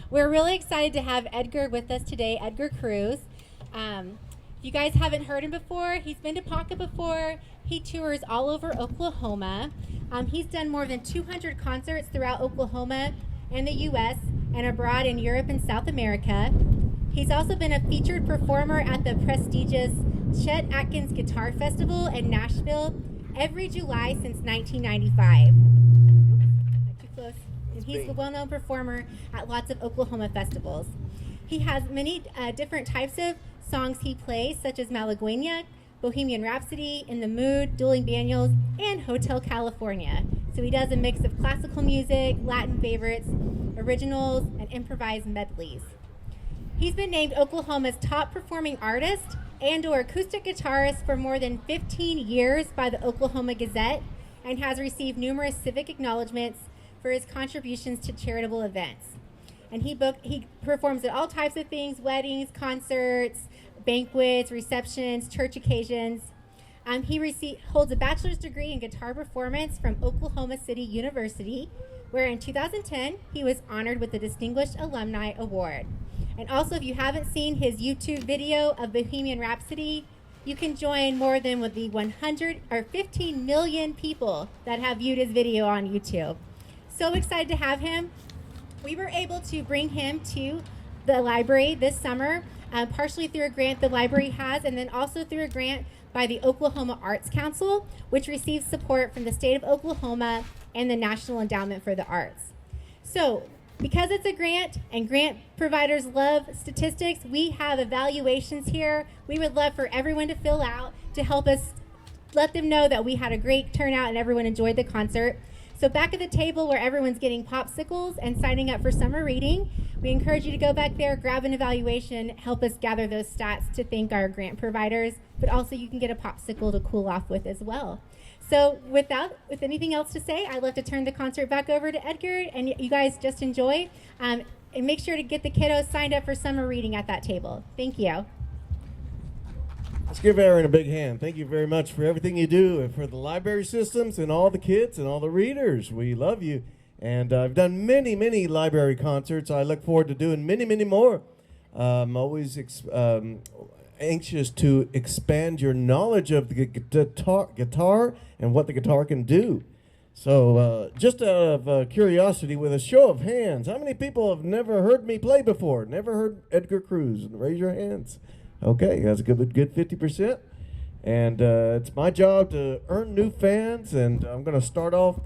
We're really excited to have Edgar with us today, Edgar Cruz. If you guys haven't heard him before, he's been to Ponca before. He tours all over Oklahoma. He's done more than 200 concerts throughout Oklahoma and the U.S. and abroad in Europe and South America. He's also been a featured performer at the prestigious Chet Atkins Guitar Festival in Nashville every July since 1995. Not too close. And he's a well-known performer at lots of Oklahoma festivals. He has many different types of songs he plays, such as Malagueña, Bohemian Rhapsody, In the Mood, Dueling Banjos, and Hotel California. So he does a mix of classical music, Latin favorites, originals, and improvised medleys. He's been named Oklahoma's top performing artist and/or acoustic guitarist for more than 15 years by the Oklahoma Gazette and has received numerous civic acknowledgments for his contributions to charitable events. And he performs at all types of things: weddings, concerts, banquets, receptions, church occasions. He holds a bachelor's degree in guitar performance from Oklahoma City University, where in 2010 he was honored with the Distinguished Alumni Award. And also, if you haven't seen his YouTube video of Bohemian Rhapsody, you can join more than with the 15 million people that have viewed his video on YouTube. So excited to have him. We were able to bring him to the library this summer, partially through a grant the library has, and then also through a grant by the Oklahoma Arts Council, which receives support from the state of Oklahoma and the National Endowment for the Arts. So, because it's a grant and grant providers love statistics, we have evaluations here we would love for everyone to fill out to help us let them know that we had a great turnout and everyone enjoyed the concert. So back at the table where everyone's getting popsicles and signing up for summer reading, we encourage you to go back there, grab an evaluation, help us gather those stats to thank our grant providers, but also you can get a popsicle to cool off with as well. So with anything else to say, I'd love to turn the concert back over to Edgar, and you guys just enjoy. And make sure to get the kiddos signed up for summer reading at that table. Thank you. Let's give Aaron a big hand. Thank you very much for everything you do and for the library systems and all the kids and all the readers. We love you. And I've done many, many library concerts. I look forward to doing many, many more. I'm always anxious to expand your knowledge of the guitar and what the guitar can do. So just out of curiosity, with a show of hands, how many people have never heard me play before? Never heard Edgar Cruz? Raise your hands. Okay, that's a good 50%. And it's my job to earn new fans, and I'm going to start off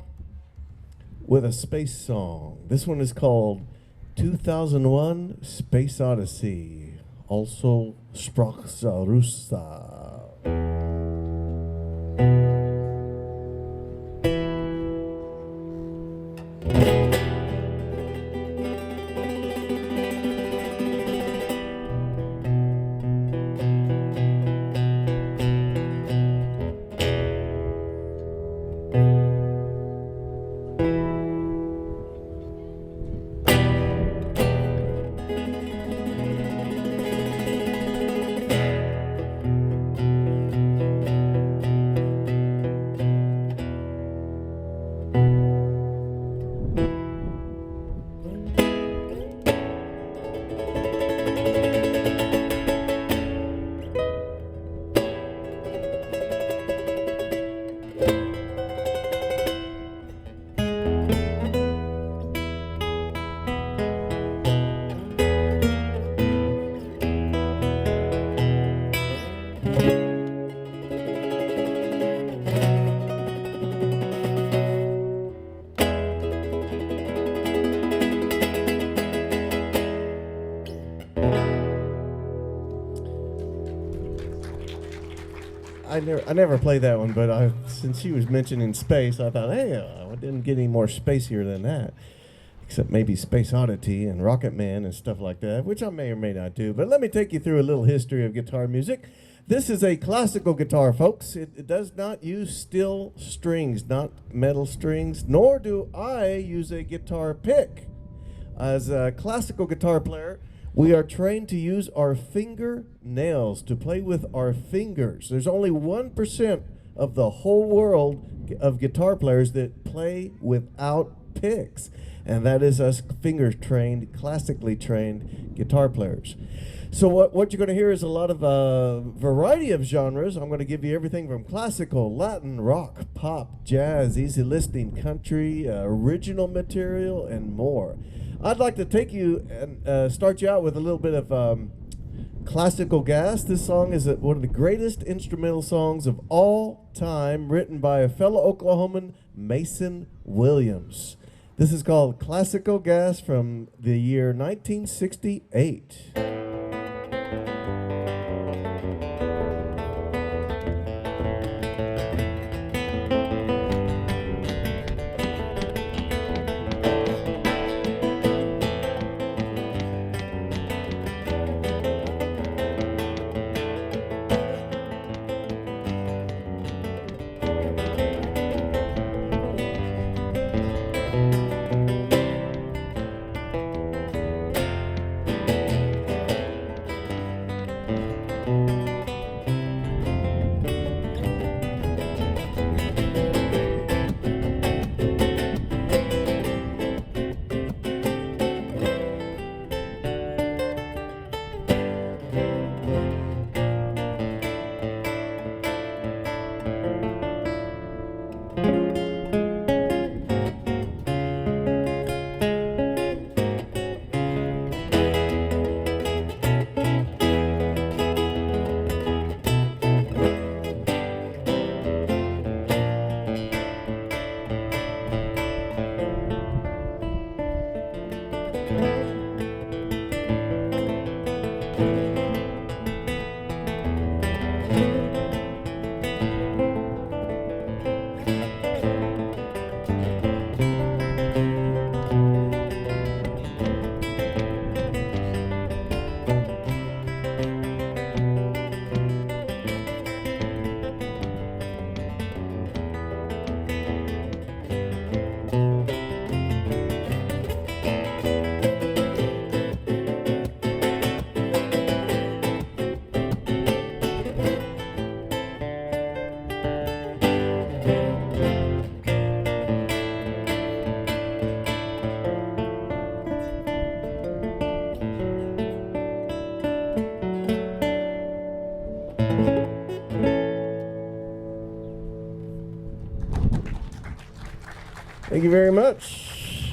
with a space song. This one is called 2001 Space Odyssey, also Sprachza Russa. I never played that one, but since she was mentioning space, I thought, hey, I didn't get any more spacier than that, except maybe Space Oddity and Rocket Man and stuff like that, which I may or may not do. But let me take you through a little history of guitar music. This is a classical guitar, folks. It does not use steel strings, not metal strings, nor do I use a guitar pick. As a classical guitar player, we are trained to use our fingernails to play with our fingers. There's only 1% of the whole world of guitar players that play without picks. And that is us finger-trained, classically trained guitar players. So what you're going to hear is a lot of variety of genres. I'm going to give you everything from classical, Latin, rock, pop, jazz, easy listening, country, original material, and more. I'd like to take you and start you out with a little bit of Classical Gas. This song is one of the greatest instrumental songs of all time, written by a fellow Oklahoman, Mason Williams. This is called Classical Gas from the year 1968. Thank you very much.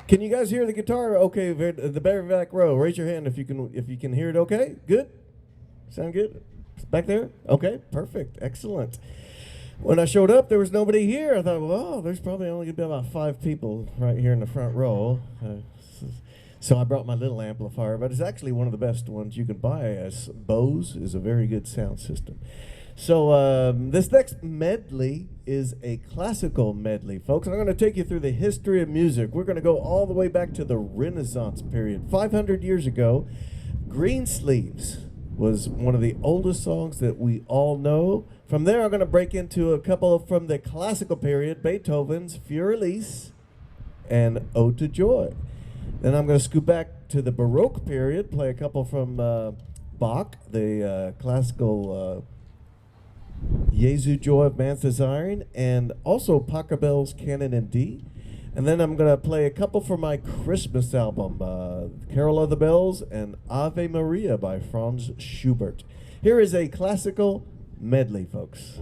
Can you guys hear the guitar? Okay, the very back row. Raise your hand if you can hear it. Okay, good. Sound good? Back there? Okay, perfect, excellent. When I showed up, there was nobody here. I thought, well, there's probably only gonna be about 5 people right here in the front row. So I brought my little amplifier, but it's actually one of the best ones you can buy. As Bose is a very good sound system. So this next medley is a classical medley, folks. I'm going to take you through the history of music. We're going to go all the way back to the Renaissance period. 500 years ago, Greensleeves was one of the oldest songs that we all know. From there, I'm going to break into a couple from the classical period, Beethoven's Fur-Elise and Ode to Joy. Then I'm going to scoot back to the Baroque period, play a couple from Bach, the classical Jesu Joy of Man's Desiring, and also Pachelbel's Canon in D. And then I'm going to play a couple from my Christmas album, Carol of the Bells and Ave Maria by Franz Schubert. Here is a classical medley, folks.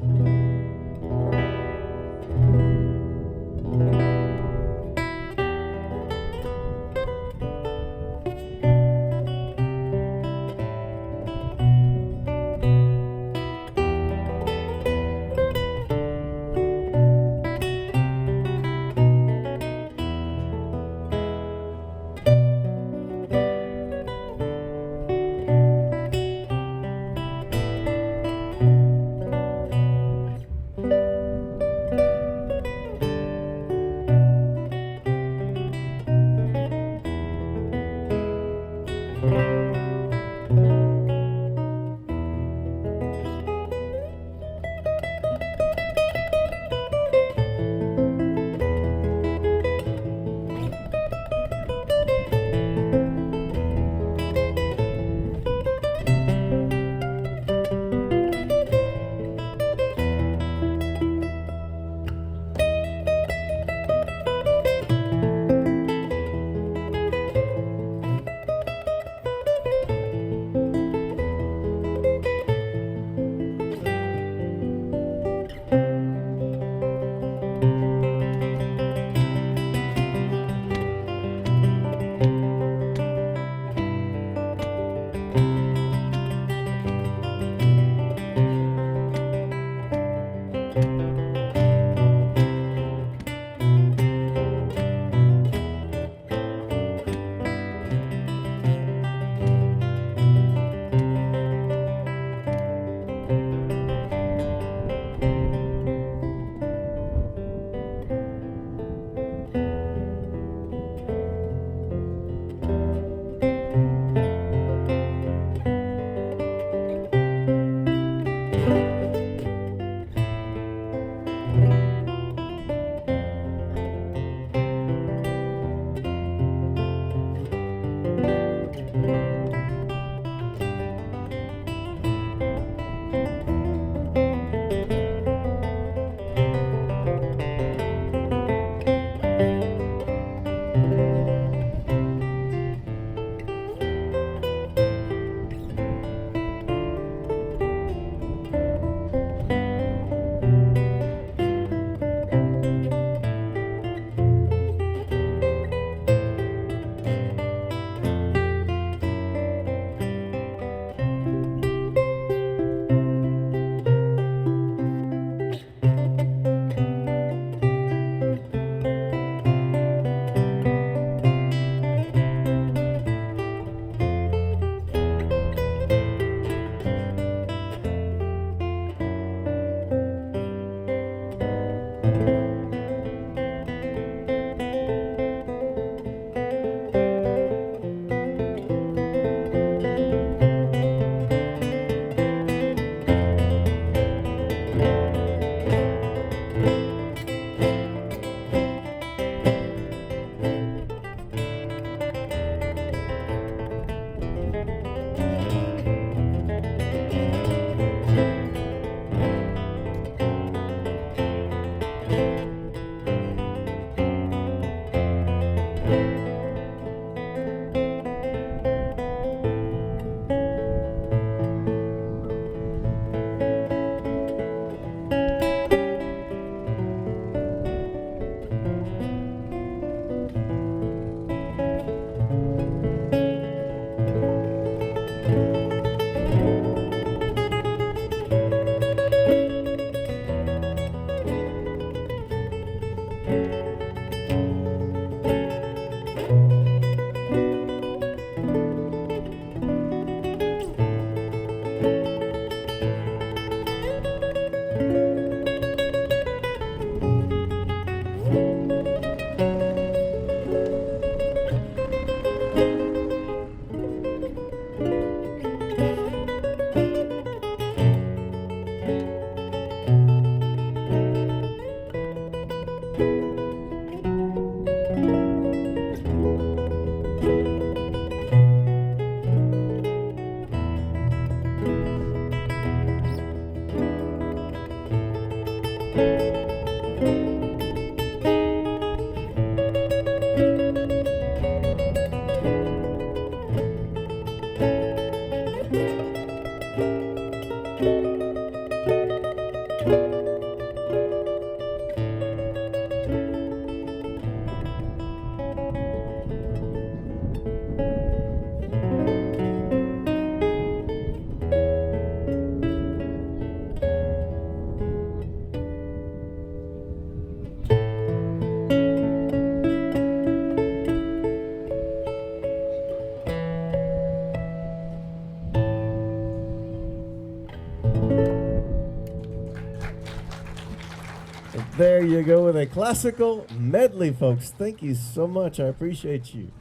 there you go with a classical medley, folks. Thank you so much. I appreciate you.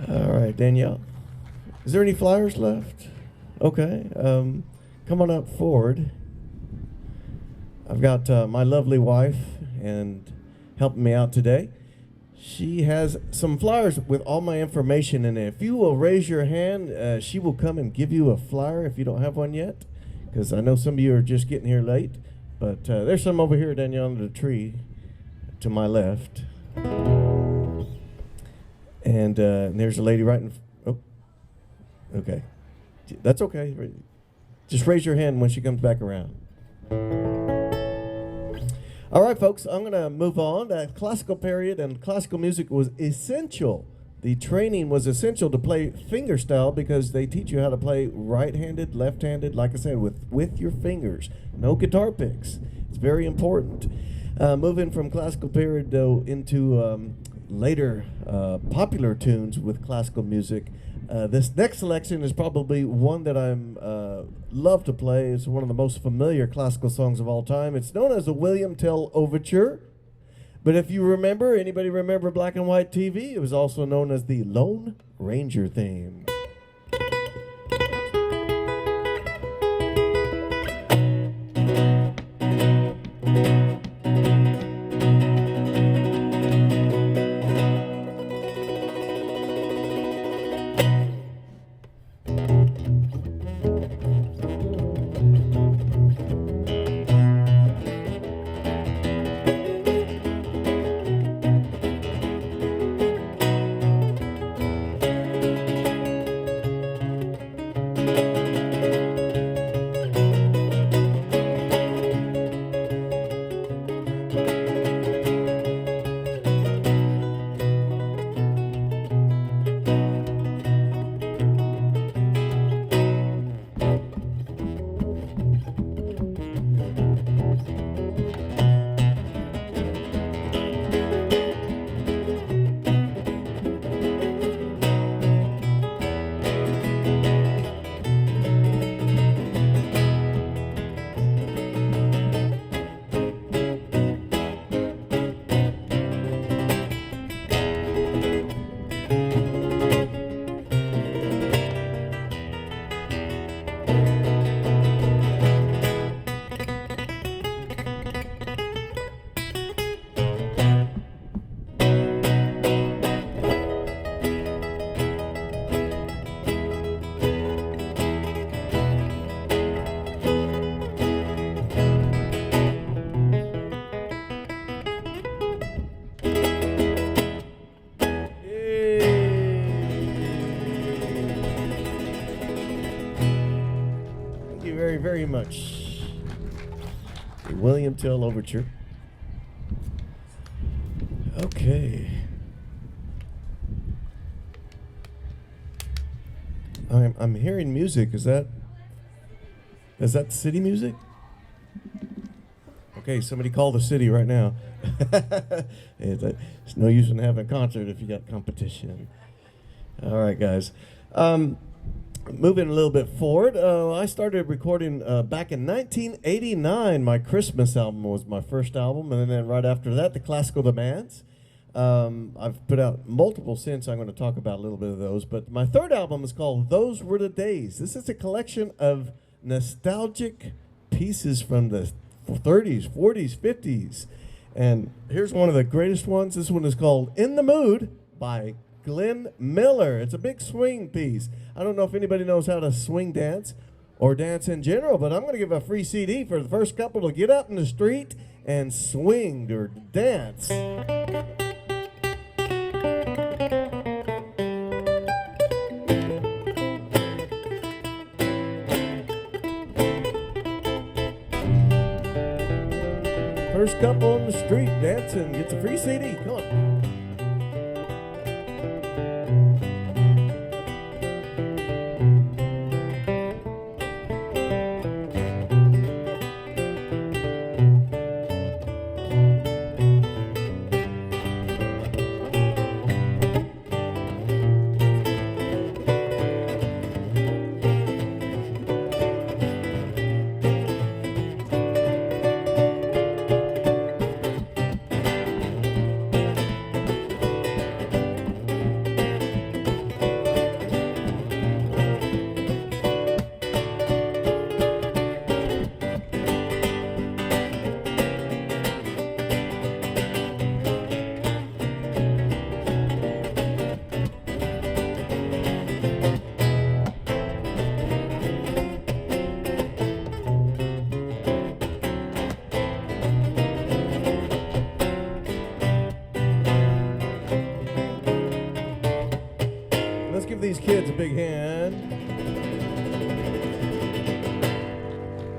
All right, Danielle. Is there any flyers left? Okay. Come on up forward. I've got my lovely wife and helping me out today. She has some flyers with all my information in it. If you will raise your hand, she will come and give you a flyer if you don't have one yet, because I know some of you are just getting here late. But there's some over here, Danielle, under the tree to my left. And there's a lady right in... Oh, okay. That's okay. Just raise your hand when she comes back around. All right, folks, I'm going to move on. That classical period and classical music was essential. The training was essential to play fingerstyle because they teach you how to play right-handed, left-handed, like I said, with your fingers. No guitar picks. It's very important. Moving from classical period, though, into later popular tunes with classical music. This next selection is probably one that I'm love to play. It's one of the most familiar classical songs of all time. It's known as the William Tell Overture. But if you remember, anybody remember black and white TV? It was also known as the Lone Ranger theme. Very much. The William Tell Overture. Okay. I'm hearing music. Is that city music? Okay, somebody call the city right now. It's no use in having a concert if you got competition. All right, guys. Moving a little bit forward, I started recording back in 1989. My Christmas album was my first album, and then right after that, the Classical Demands. I've put out multiple since. I'm going to talk about a little bit of those. But my third album is called Those Were the Days. This is a collection of nostalgic pieces from the 30s, 40s, 50s. And here's one of the greatest ones. This one is called In the Mood by Glenn Miller. It's a big swing piece. I don't know if anybody knows how to swing dance or dance in general, but I'm going to give a free CD for the first couple to get out in the street and swing or dance. First couple on the street dancing gets a free CD. Come on. give these kids a big hand.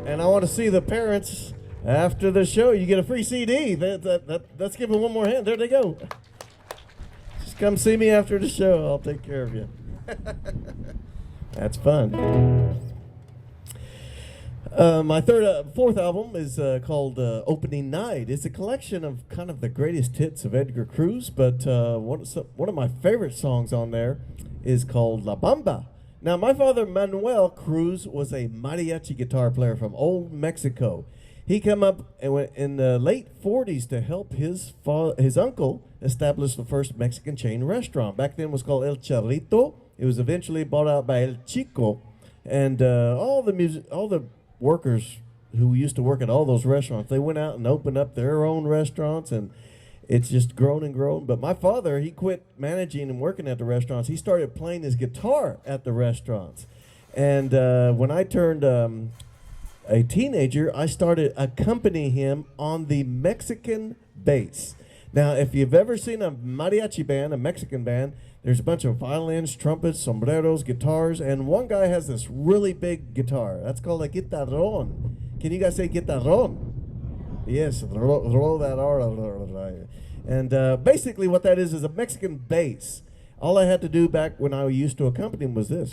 And I want to see the parents after the show. You get a free CD. Let's give them one more hand. There they go. Just come see me after the show. I'll take care of you. That's fun. My fourth album is called Opening Night. It's a collection of kind of the greatest hits of Edgar Cruz, but one of my favorite songs on there is called La Bamba. Now, my father, Manuel Cruz, was a mariachi guitar player from old Mexico. He came up and went in the late 40s to help his uncle establish the first Mexican chain restaurant. Back then it was called El Charrito. It was eventually bought out by El Chico. And all the workers who used to work at all those restaurants, they went out and opened up their own restaurants, and it's just grown and grown. But my father, he quit managing and working at the restaurants. He started playing his guitar at the restaurants. And when I turned a teenager, I started accompanying him on the Mexican bass. Now, if you've ever seen a mariachi band, a Mexican band, there's a bunch of violins, trumpets, sombreros, guitars, and one guy has this really big guitar. That's called a guitarrón. Can you guys say guitarrón? Yes, roll that R. And basically what that is a Mexican bass. All I had to do back when I used to accompany him was this.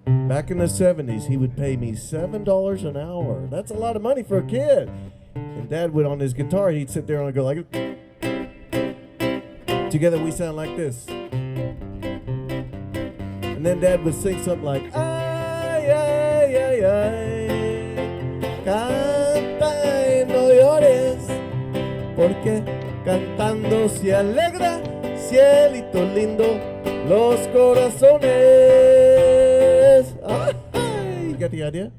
Back in the 70s, he would pay me $7 an hour. That's a lot of money for a kid. And Dad would, on his guitar, he'd sit there and go like, together we sound like this. And then Dad would sing something like, ay, ay, ay, ay, canta y no llores, porque cantando se alegra, cielito lindo, los corazones. Ay, you got the idea?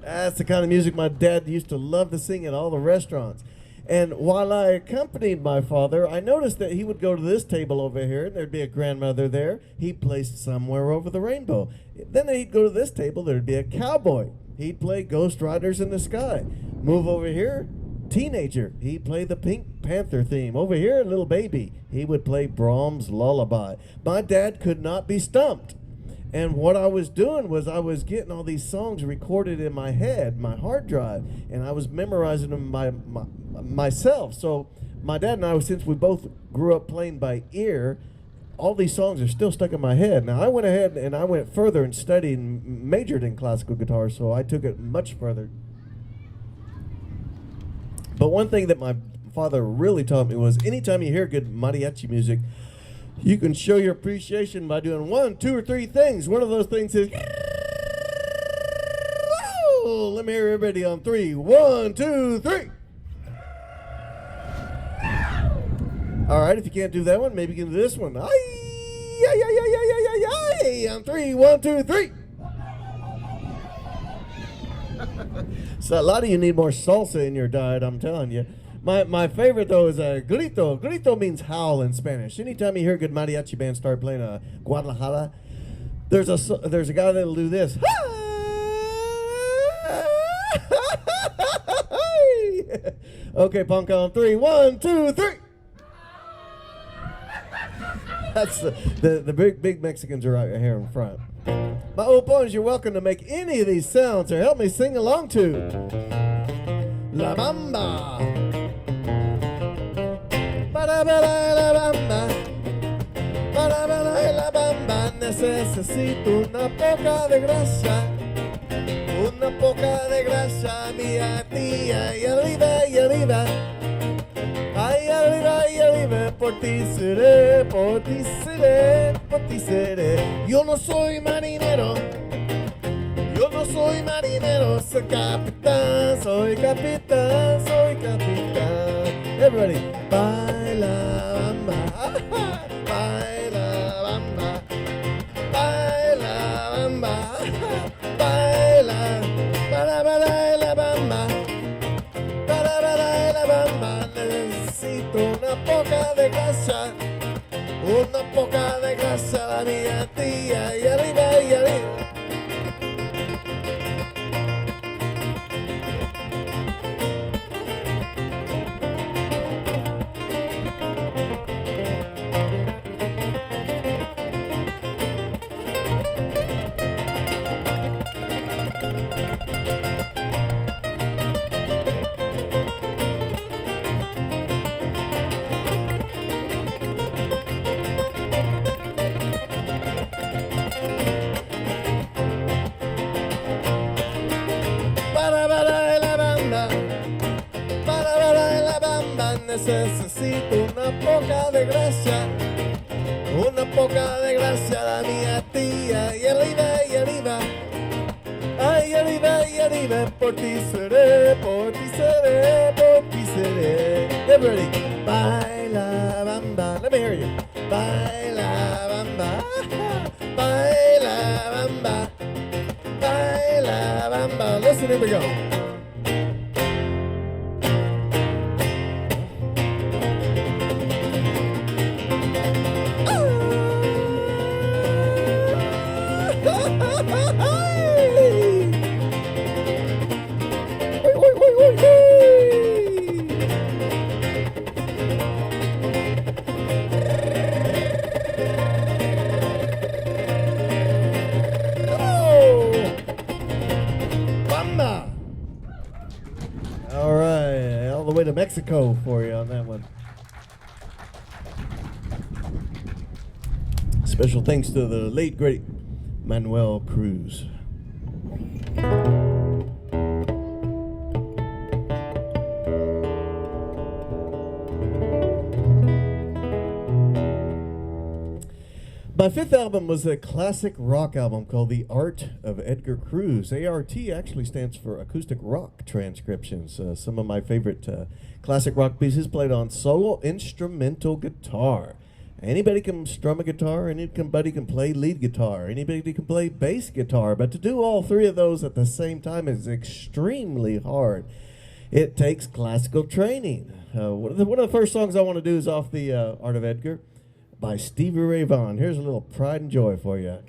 That's the kind of music my dad used to love to sing at all the restaurants. And while I accompanied my father, I noticed that he would go to this table over here, and there'd be a grandmother there. He'd play Somewhere Over the Rainbow. Then he'd go to this table, there'd be a cowboy. He'd play Ghost Riders in the Sky. Move over here, teenager. He'd play the Pink Panther theme. Over here, little baby. He would play Brahms' Lullaby. My dad could not be stumped. And what I was doing was I was getting all these songs recorded in my head, my hard drive, and I was memorizing them myself. So my dad and I, since we both grew up playing by ear, all these songs are still stuck in my head. Now, I went ahead and I went further and studied and majored in classical guitar, so I took it much further. But one thing that my father really taught me was anytime you hear good mariachi music, you can show your appreciation by doing 1, 2, or 3 things. One of those things is, oh, let me hear everybody on 3. 1, 2, 3. All right, if you can't do that one, maybe you can do this one. Ay, ay, ay, ay, ay, ay, ay, ay. On 3, 1, 2, 3. So a lot of you need more salsa in your diet, I'm telling you. My favorite, though, is grito. Grito means howl in Spanish. Anytime you hear a good mariachi band start playing Guadalajara, there's a guy that'll do this. Okay, Ponca, on 3. 1, 2, 3. That's the big Mexicans are right here in front. My opons, you're welcome to make any of these sounds or help me sing along to La Bamba. Para la bamba, para la bamba, necesito una poca de grasa, mía tía, y arriba, ay arriba, por ti seré, por ti seré, por ti seré. Yo no soy marinero, soy capitán, Everybody, baila bamba, baila bamba, baila bamba, baila, para la bamba, para la bamba. Necesito una poca de grasa, la mía tía, y arriba, y arriba. necesito una poca de gracia. Una poca de gracia la mía tía. Y arriba, ay, arriba, por ti seré, por ti seré, por ti seré. Everybody, baila bamba, let me hear you. Baila bamba, baila bamba, baila bamba. Listen, here we go. All right, all the way to Mexico for you on that one. Special thanks to the late, great Manuel Cruz. My fifth album was a classic rock album called The Art of Edgar Cruz. ART actually stands for Acoustic Rock Transcriptions. Some of my favorite classic rock pieces played on solo instrumental guitar. Anybody can strum a guitar, anybody can play lead guitar, anybody can play bass guitar, but to do all three of those at the same time is extremely hard. It takes classical training. One of the first songs I want to do is off the Art of Edgar by Stevie Ray Vaughan. Here's a little Pride and Joy for you.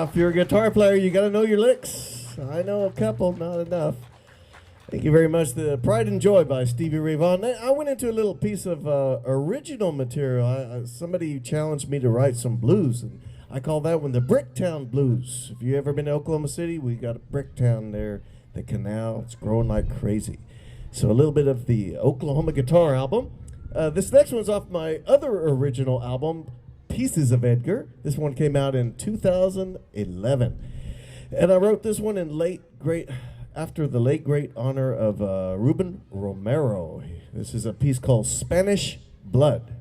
If you're a guitar player, you got to know your licks. I know a couple, not enough. Thank you very much. The Pride and Joy by Stevie Ray Vaughan. I went into a little piece of original material. Somebody challenged me to write some blues, and I call that one the Bricktown Blues. If you ever been to Oklahoma City, we got a Bricktown there, the canal. It's growing like crazy. So a little bit of the Oklahoma guitar album. This next one's off my other original album, Pieces of Edgar. This one came out in 2011. And I wrote this one in after the late great honor of Ruben Romero. This is a piece called Spanish Blood.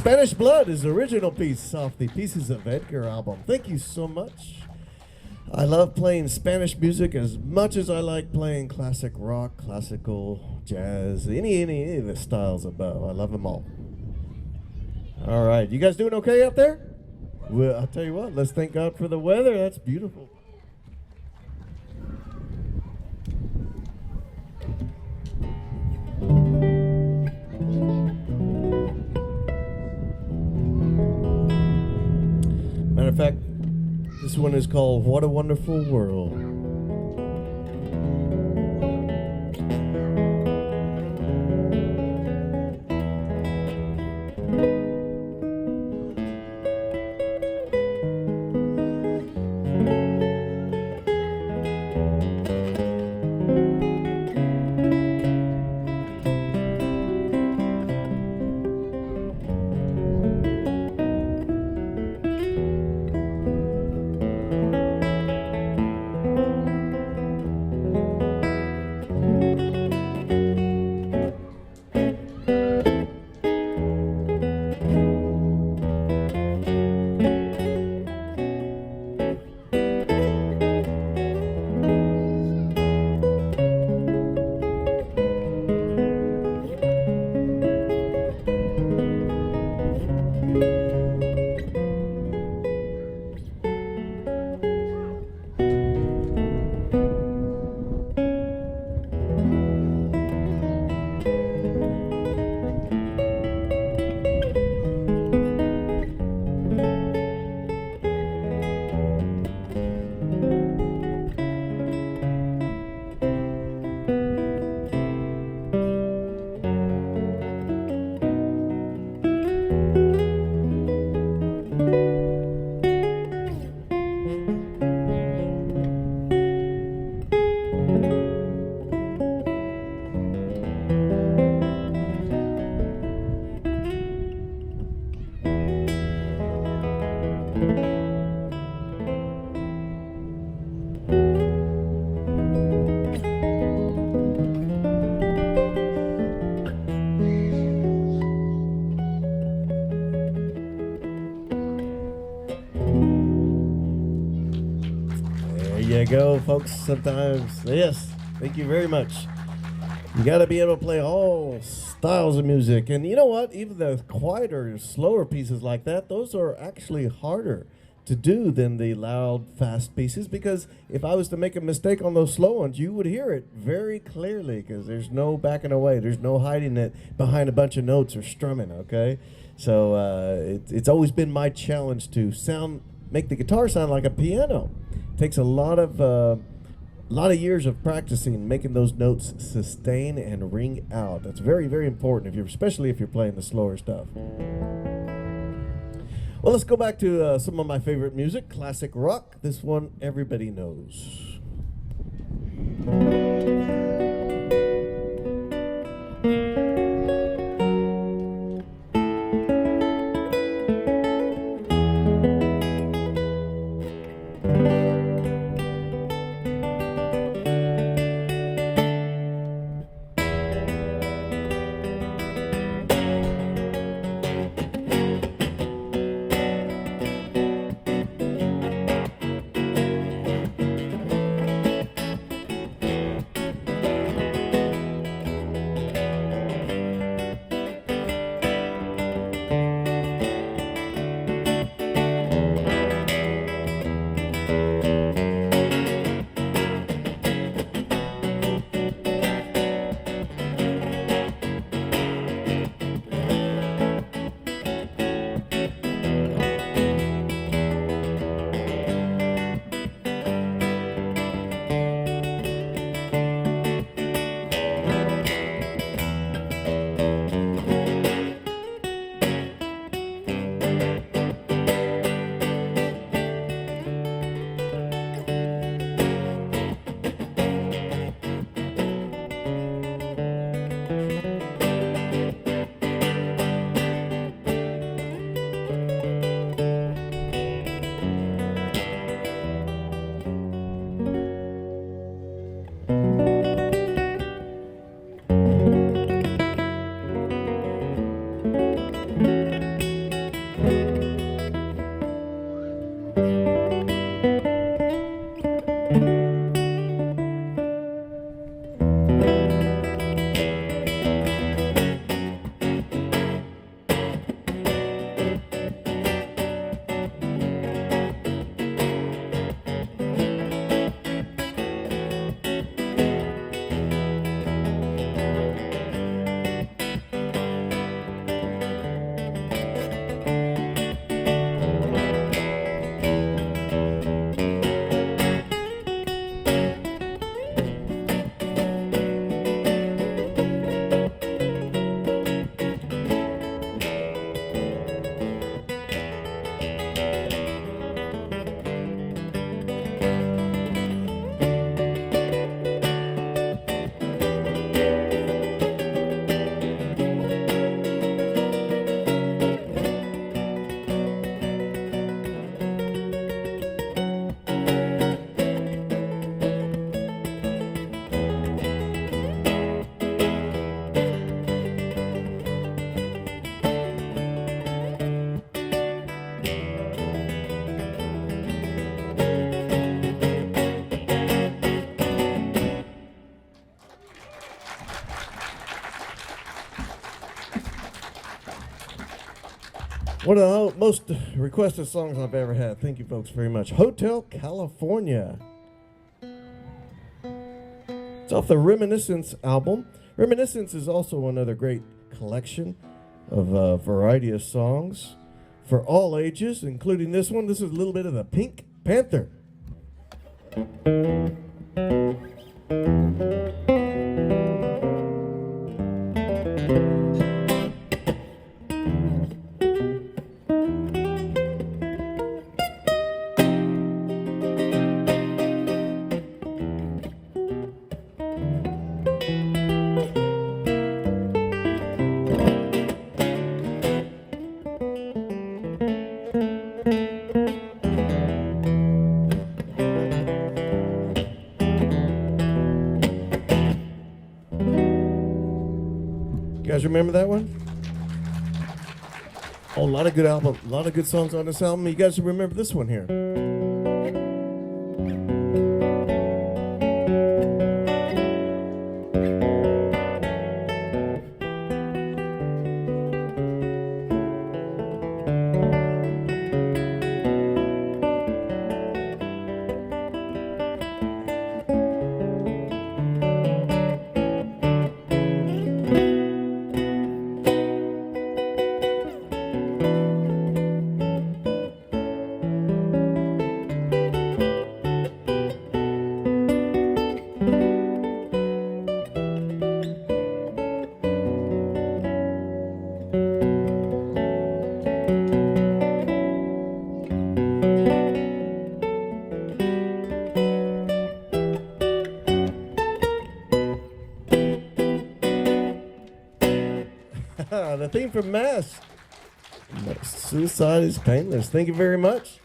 Spanish Blood is the original piece off the Pieces of Edgar album. Thank you so much. I love playing Spanish music as much as I like playing classic rock, classical, jazz, any of the styles above. I love them all. All right, you guys doing okay out there? Well, I'll tell you what, let's thank God for the weather. That's beautiful. Matter of fact, this one is called What a Wonderful World. There you go, folks. Sometimes, yes, thank you very much. You got to be able to play all styles of music. And you know what? Even the quieter, slower pieces like that, those are actually harder to do than the loud, fast pieces, because if I was to make a mistake on those slow ones, you would hear it very clearly, because there's no backing away. There's no hiding it behind a bunch of notes or strumming, okay? So it's always been my challenge to make the guitar sound like a piano. It takes a lot of years of practicing, making those notes sustain and ring out. That's very, very important, especially if you're playing the slower stuff. Well, let's go back to some of my favorite music, classic rock. This one everybody knows. One of the most requested songs I've ever had. Thank you folks very much. Hotel California. It's off the Reminiscence album. Reminiscence is also another great collection of a variety of songs for all ages, including this one. This is a little bit of the Pink Panther. You guys remember that one? Oh, a lot of good album, a lot of good songs on this album. You guys remember this one here? The theme from Mass. Suicide is painless. Thank you very much.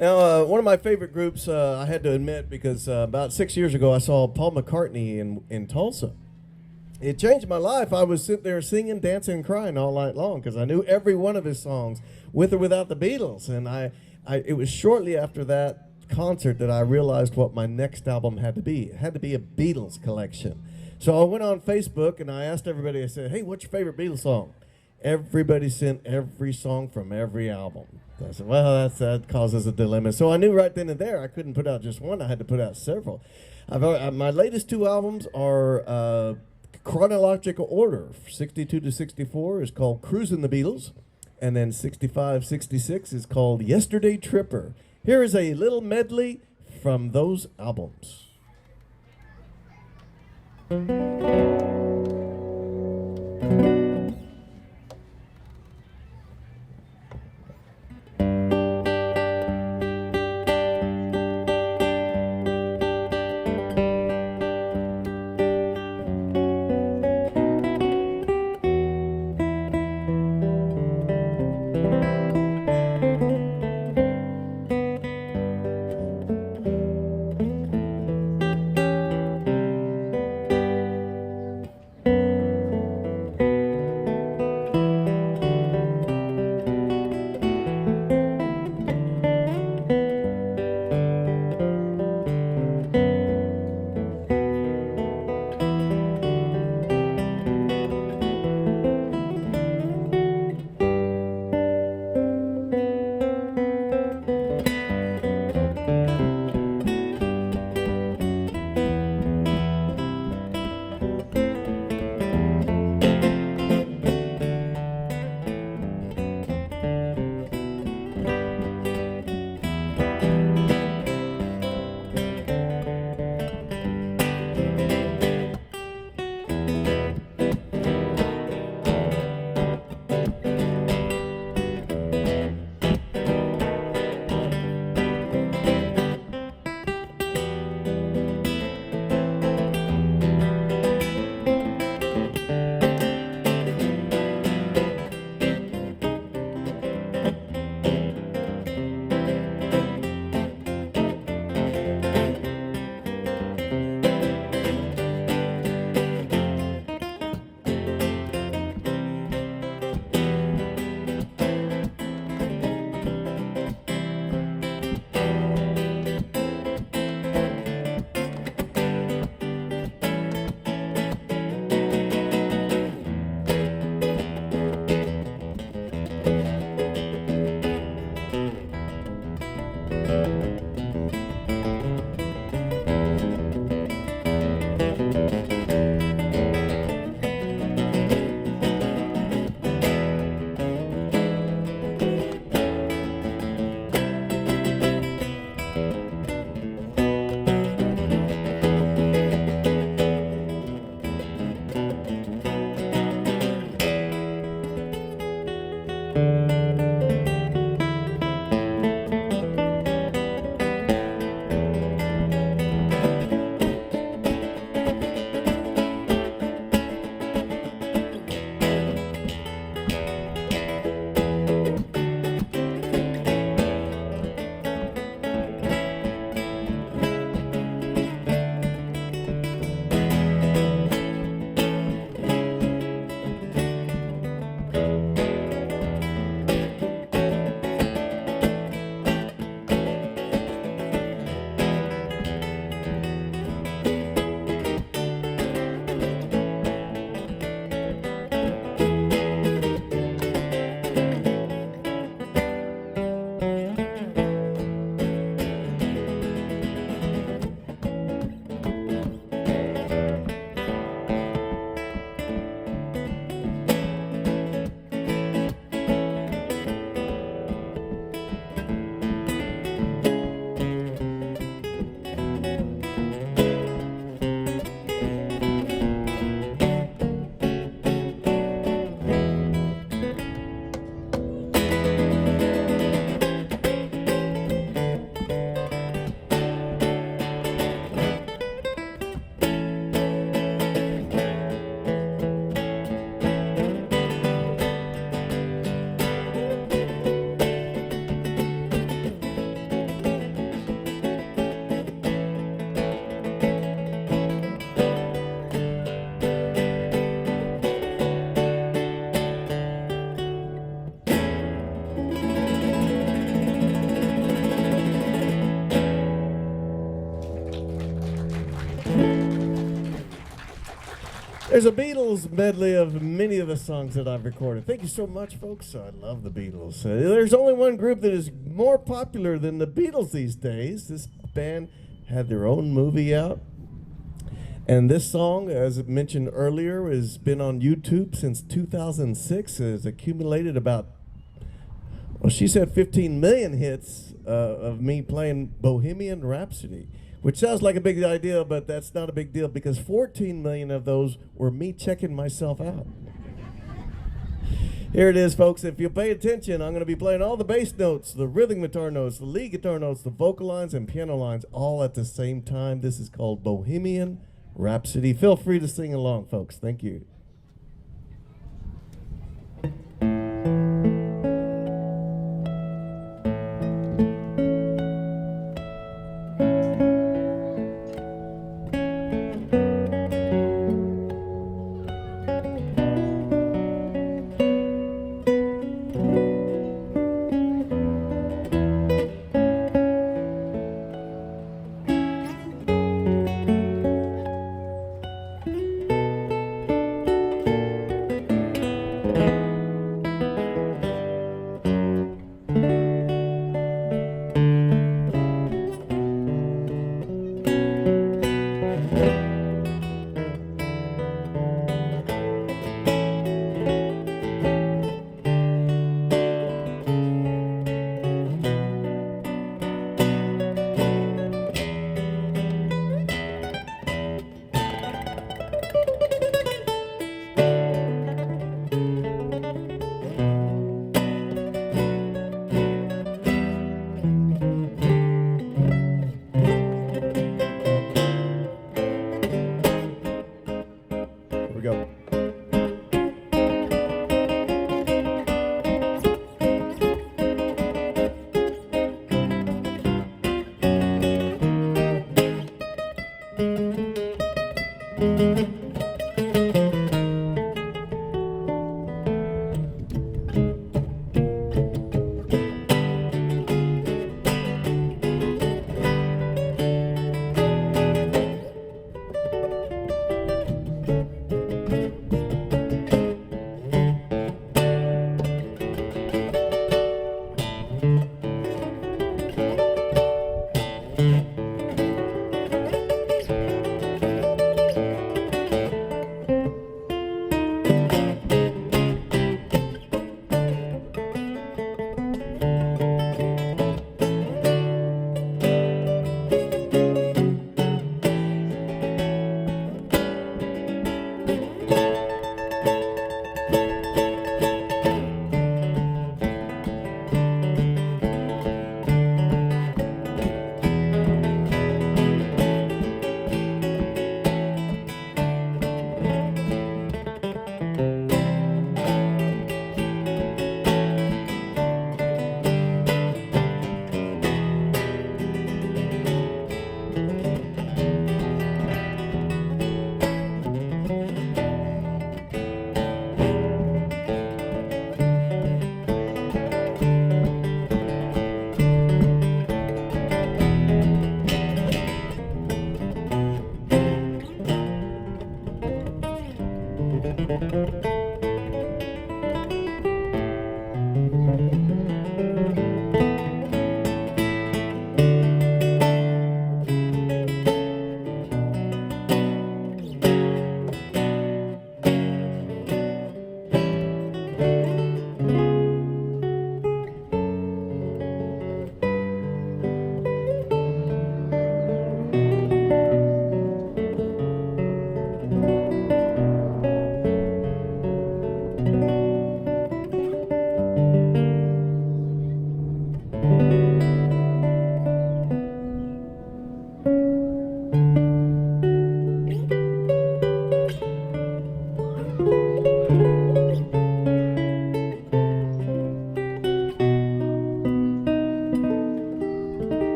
Now, one of my favorite groups, I had to admit, because about 6 years ago I saw Paul McCartney in Tulsa. It changed my life. I was sitting there singing, dancing, and crying all night long because I knew every one of his songs, with or without the Beatles. And it was shortly after that concert that I realized what my next album had to be. It had to be a Beatles collection. So I went on Facebook and I asked everybody, I said, hey, what's your favorite Beatles song? Everybody sent every song from every album. I said, well, that causes a dilemma. So I knew right then and there I couldn't put out just one. I had to put out several. My latest two albums are chronological order. 62 to 64 is called Cruising the Beatles. And then 65, 66 is called Yesterday Tripper. Here is a little medley from those albums. There's a Beatles medley of many of the songs that I've recorded. Thank you so much, folks. I love the Beatles. There's only one group that is more popular than the Beatles these days. This band had their own movie out. And this song, as mentioned earlier, has been on YouTube since 2006. It has accumulated about, well, she said 15 million hits of me playing Bohemian Rhapsody, which sounds like a big idea, but that's not a big deal because 14 million of those were me checking myself out. Here it is, folks. If you pay attention, I'm going to be playing all the bass notes, the rhythm guitar notes, the lead guitar notes, the vocal lines, and piano lines all at the same time. This is called Bohemian Rhapsody. Feel free to sing along, folks. Thank you. Go.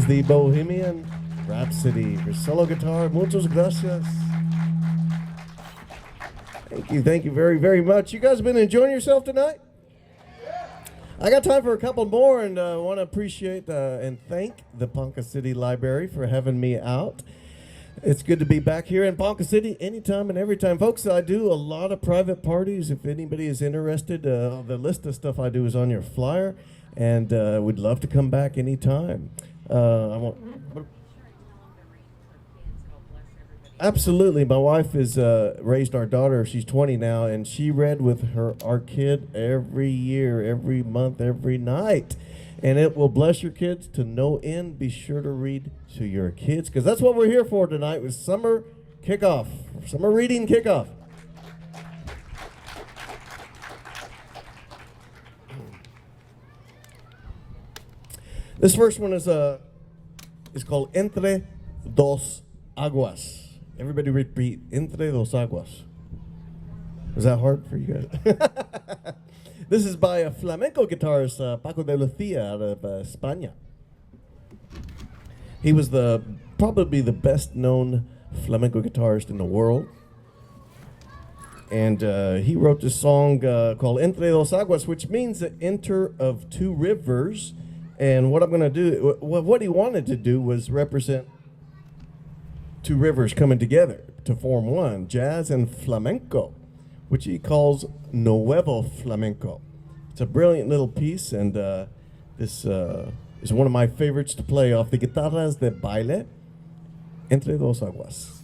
The Bohemian Rhapsody for solo guitar. Muchas gracias. Thank you very, very much. You guys been enjoying yourself tonight? I got time for a couple more, and I want to appreciate and thank the Ponca City Library for having me out. It's good to be back here in Ponca City anytime and every time. Folks, I do a lot of private parties. If anybody is interested, the list of stuff I do is on your flyer, and we'd love to come back anytime. Absolutely. My wife has raised our daughter. She's 20 now, and she read with our kid every year, every month, every night. And it will bless your kids to no end. Be sure to read to your kids, because that's what we're here for tonight with summer kickoff, summer reading kickoff. This first one is called Entre Dos Aguas. Everybody repeat, Entre Dos Aguas. Was that hard for you guys? This is by a flamenco guitarist, Paco de Lucía, out of España. He was probably the best known flamenco guitarist in the world. And he wrote this song called Entre Dos Aguas, which means the enter of two rivers. And what I'm going to do, what he wanted to do was represent two rivers coming together to form one, jazz and flamenco, which he calls Nuevo Flamenco. It's a brilliant little piece, and this is one of my favorites to play off the Guitarras de Baile, Entre Dos Aguas.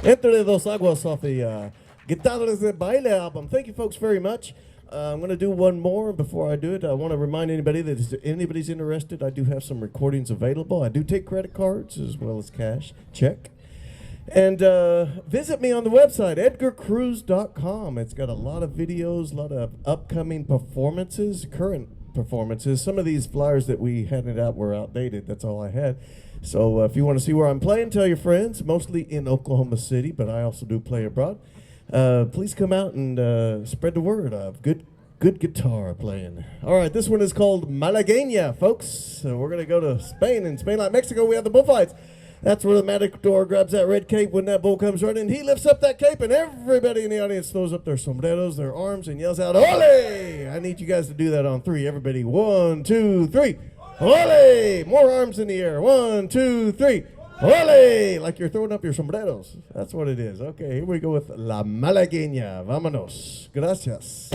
Entre dos Aguas off the Guitarras de Baile album. Thank you folks very much. I'm going to do one more. Before I do it, I want to remind anybody that if anybody's interested, I do have some recordings available. I do take credit cards as well as cash, check. And visit me on the website, edgarcruz.com. It's got a lot of videos, a lot of upcoming performances, current performances. Some of these flyers that we handed out were outdated. That's all I had. So if you want to see where I'm playing, tell your friends, mostly in Oklahoma City, but I also do play abroad. Please come out and spread the word of good guitar playing. All right, this one is called Malagueña, folks. So we're going to go to Spain. In Spain, like Mexico, we have the bullfights. That's where the matador grabs that red cape when that bull comes running. He lifts up that cape, and everybody in the audience throws up their sombreros, their arms, and yells out, "Ole!" I need you guys to do that on three. Everybody, 1, 2, 3. Ole! More arms in the air. 1, 2, 3. Ole! Like you're throwing up your sombreros. That's what it is. Okay, here we go with La Malagueña. Vámonos. Gracias.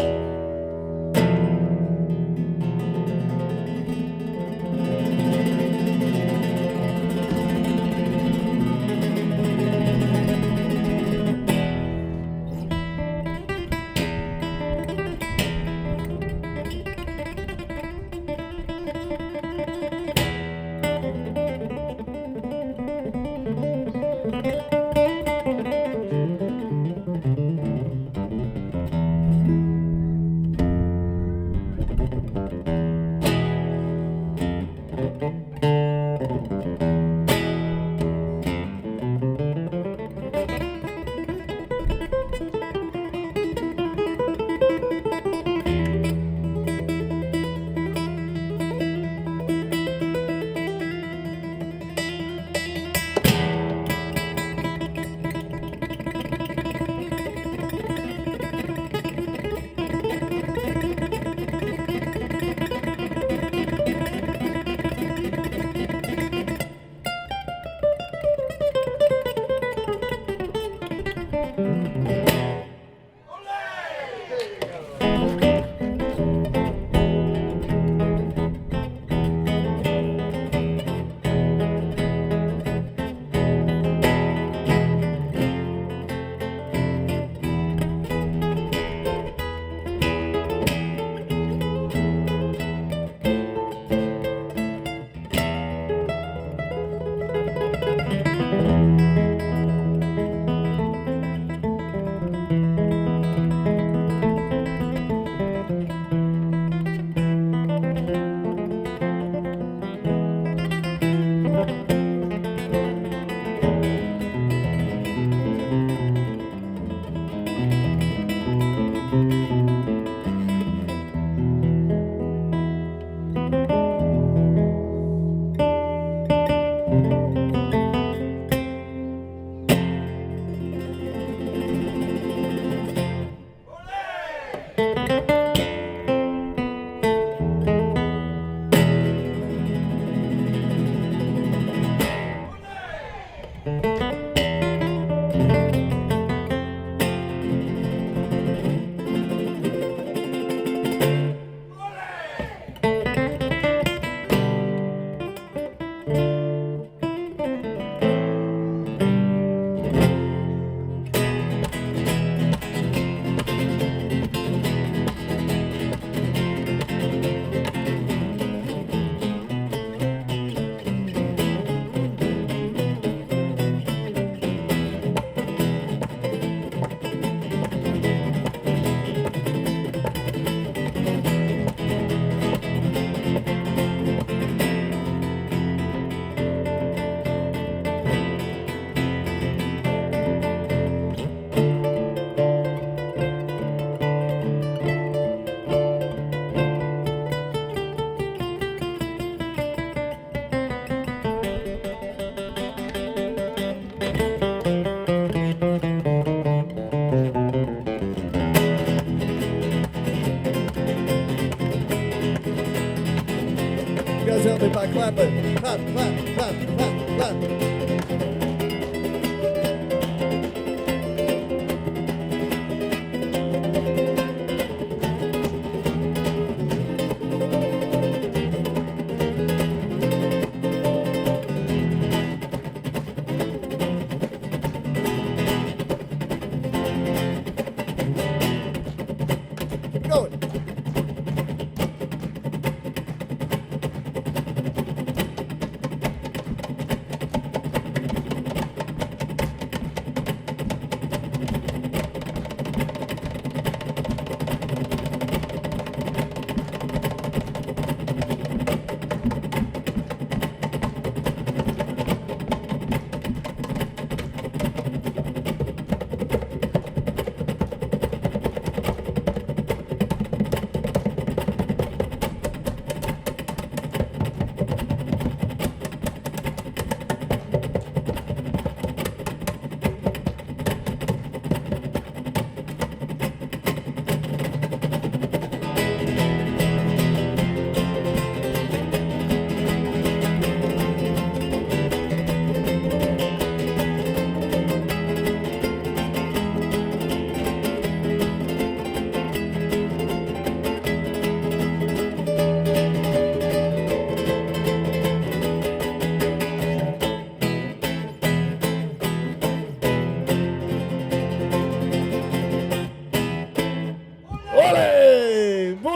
guys help me by clapping. Clap, clap, clap, clap, clap.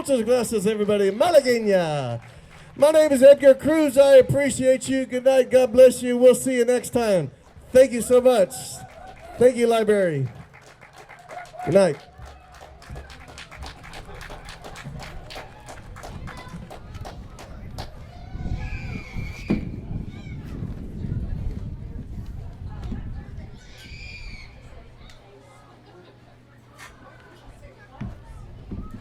Muchas gracias, everybody. Malagueña. My name is Edgar Cruz. I appreciate you. Good night. God bless you. We'll see you next time. Thank you so much. Thank you, library. Good night.